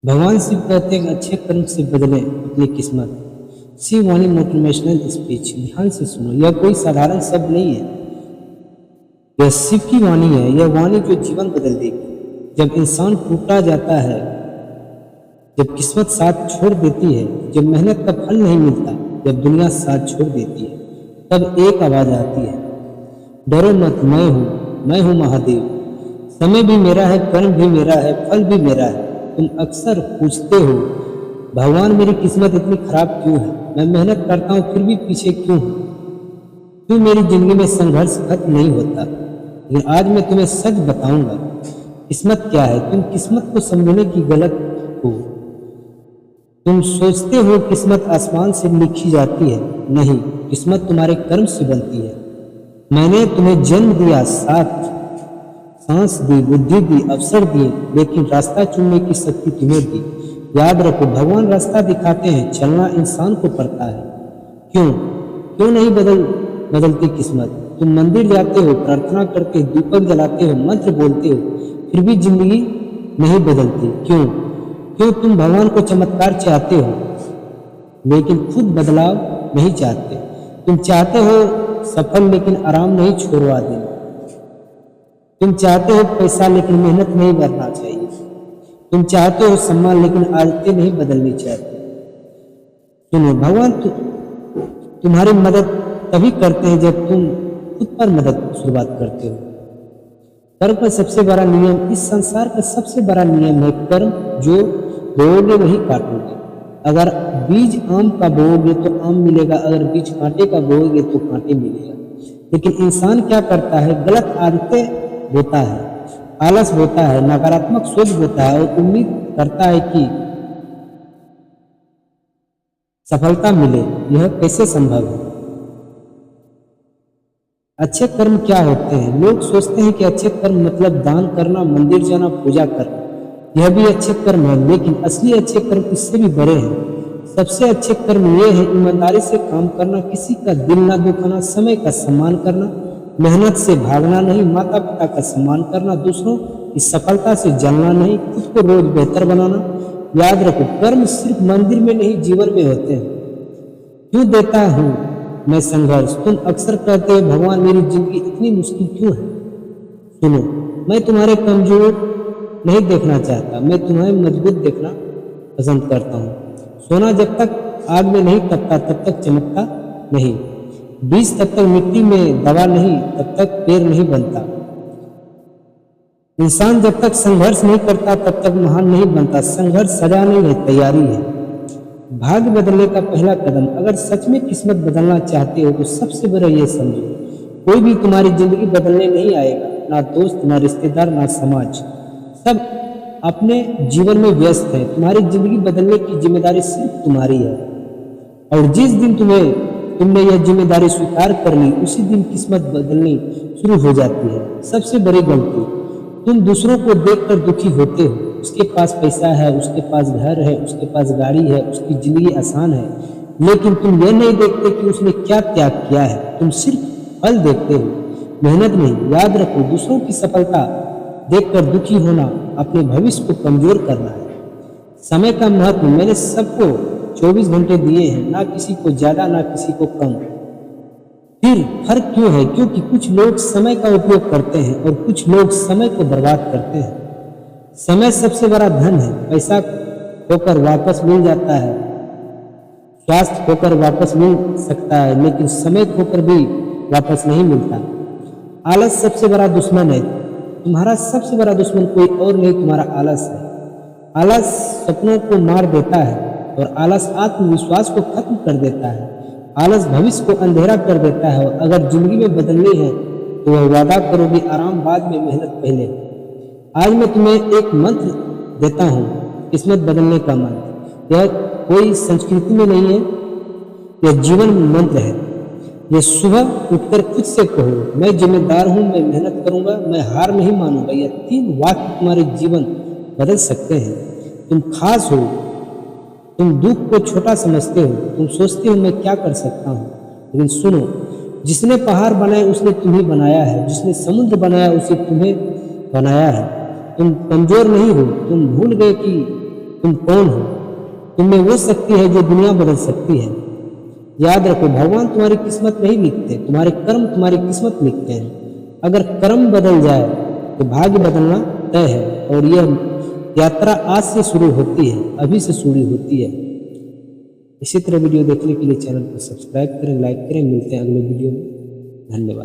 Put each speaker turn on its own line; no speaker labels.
भगवान शिव कहते हैं अच्छे कर्म से बदलें अपनी किस्मत। शिव वाणी मोटिवेशनल स्पीच, ध्यान से सुनो। यह कोई साधारण शब्द नहीं है, यह शिव की वाणी है। यह वाणी जो जीवन बदल देगी। जब इंसान टूटा जाता है, जब किस्मत साथ छोड़ देती है, जब मेहनत का फल नहीं मिलता, जब दुनिया साथ छोड़ देती है, तब एक आवाज आती है, डरो मत, मैं हूँ महादेव। समय भी मेरा है, कर्म भी मेरा है, फल भी मेरा है। तुम अक्सर पूछते हो भगवान मेरी किस्मत इतनी खराब क्यों है, मैं मेहनत करता हूँ फिर भी पीछे क्यों हूँ, क्यों मेरी जिंदगी में संघर्ष खत्म नहीं होता। लेकिन आज मैं तुम्हें सच बताऊंगा किस्मत क्या है। तुम किस्मत को समझने की गलत हो। तुम सोचते हो किस्मत आसमान से लिखी जाती है। नहीं, किस्मत तुम्हारे कर्म से बनती है। मैंने तुम्हें जन्म दिया, साथ सांस दी, बुद्धि दी, अवसर दिए, लेकिन रास्ता चुनने की शक्ति तुम्हें दी। याद रखो, भगवान रास्ता दिखाते हैं, चलना इंसान को पड़ता है। क्यों नहीं बदलती किस्मत। तुम मंदिर जाते हो, प्रार्थना करते हो, दीपक जलाते हो, मंत्र बोलते हो, फिर भी जिंदगी नहीं बदलती। क्यों तुम भगवान को चमत्कार चाहते हो, लेकिन खुद बदलाव नहीं चाहते। तुम चाहते हो सफल, लेकिन आराम नहीं छोड़वा देना। तुम चाहते हो पैसा, लेकिन मेहनत नहीं करना चाहिए। तुम चाहते हो सम्मान, लेकिन आदतें नहीं बदलनी चाहते। सुनो, भगवान तुम्हारी मदद तभी करते हैं जब तुम खुद पर मदद शुरुआत करते हो। कर्म का सबसे बड़ा नियम, इस संसार का सबसे बड़ा नियम है कर्म। जो बोओगे वही काटोगे। अगर बीज आम का बोओगे तो आम मिलेगा, अगर बीज कांटे का बोओगे तो कांटे मिलेगा। लेकिन इंसान क्या करता है, गलत आदतें बोता है, आलस बोता है, नकारात्मक सोच बोता है और उम्मीद करता है कि सफलता मिले। यह कैसे संभव है? अच्छे कर्म क्या होते हैं? लोग सोचते हैं कि अच्छे कर्म मतलब दान करना, मंदिर जाना, पूजा करना। यह भी अच्छे कर्म है, लेकिन असली अच्छे कर्म इससे भी बड़े हैं। सबसे अच्छे कर्म ये है ईमानदारी से काम करना, किसी का दिल ना दुखाना, समय का सम्मान करना, मेहनत से भागना नहीं, माता पिता का सम्मान करना, दूसरों की सफलता से जलना नहीं, खुद को रोज बेहतर बनाना। याद रखो, कर्म सिर्फ मंदिर में नहीं, जीवन में होते हैं। क्यों देता हूँ मैं संघर्ष? तुम अक्सर कहते हो भगवान मेरी जिंदगी इतनी मुश्किल क्यों है? सुनो, मैं तुम्हारे कमजोर नहीं देखना चाहता, मैं तुम्हें मजबूत देखना पसंद करता हूँ। सोना जब तक आग में नहीं तपता तब तक चमकता नहीं। बीज तब तक मिट्टी में दबा नहीं तब तक पेड़ नहीं बनता। इंसान जब तक संघर्ष नहीं करता तब तक महान नहीं बनता। संघर्ष सजा नहीं है, तैयारी है। भाग्य बदलने का पहला कदम, अगर सच में किस्मत बदलना चाहते हो तो सबसे बड़ा ये समझो, कोई भी तुम्हारी जिंदगी बदलने नहीं आएगा। ना दोस्त, ना रिश्तेदार, ना समाज। सब अपने जीवन में व्यस्त है। तुम्हारी जिंदगी बदलने की जिम्मेदारी सिर्फ तुम्हारी है। और जिस दिन तुमने यह जिम्मेदारी स्वीकार कर ली, उसी दिन किस्मत बदलनी शुरू हो जाती है। सबसे बड़ी गलती, तुम दूसरों को देखकर दुखी होते हो। उसके पास पैसा है, उसके पास घर है, उसके पास गाड़ी है, उसकी जिंदगी आसान है, लेकिन तुम यह नहीं देखते कि उसने क्या त्याग किया है। तुम सिर्फ फल देखते हो, मेहनत नहीं। याद रखो, दूसरों की सफलता देखकर दुखी होना अपने भविष्य को कमजोर करना है। समय का महत्व, मैंने सबको 24 घंटे दिए हैं, ना किसी को ज्यादा ना किसी को कम। फिर फर्क क्यों है? क्योंकि कुछ लोग समय का उपयोग करते हैं और कुछ लोग समय को बर्बाद करते हैं। समय सबसे बड़ा धन है। पैसा खोकर वापस मिल जाता है, स्वास्थ्य खोकर वापस मिल सकता है, लेकिन समय खोकर भी वापस नहीं मिलता। आलस सबसे बड़ा दुश्मन है। तुम्हारा सबसे बड़ा दुश्मन कोई और नहीं, तुम्हारा आलस है। आलस सपनों को मार देता है और आलस आत्मविश्वास को खत्म कर देता है। आलस भविष्य को अंधेरा कर देता है। और अगर जिंदगी में बदलनी है तो वह वादा करोगे, आराम बाद में, मेहनत पहले। आज मैं तुम्हें एक मंत्र देता हूँ, किस्मत बदलने का मंत्र। यह कोई संस्कृति में नहीं है, यह जीवन मंत्र है। यह सुबह उठकर खुद से कहो, मैं जिम्मेदार हूँ, मैं मेहनत करूंगा, मैं हार नहीं मानूंगा। यह 3 वाक्य तुम्हारे जीवन बदल सकते हैं। तुम खास हो, तुम दुख को छोटा समझते हो, तुम सोचते हो मैं क्या कर सकता हूँ। लेकिन सुनो, जिसने पहाड़ बनाए उसने तुम्हें बनाया है, जिसने समुद्र बनाया उसे तुम्हें बनाया है। तुम कमजोर नहीं हो, तुम भूल गए कि तुम कौन हो। तुम में वो शक्ति है जो दुनिया बदल सकती है। याद रखो, भगवान तुम्हारी किस्मत नहीं लिखते, तुम्हारे कर्म तुम्हारी किस्मत लिखते हैं। अगर कर्म बदल जाए तो भाग्य बदलना तय है। और यह यात्रा आज से शुरू होती है, अभी से शुरू होती है। इसी तरह वीडियो देखने के लिए चैनल को सब्सक्राइब करें, लाइक करें। मिलते हैं अगले वीडियो में। धन्यवाद।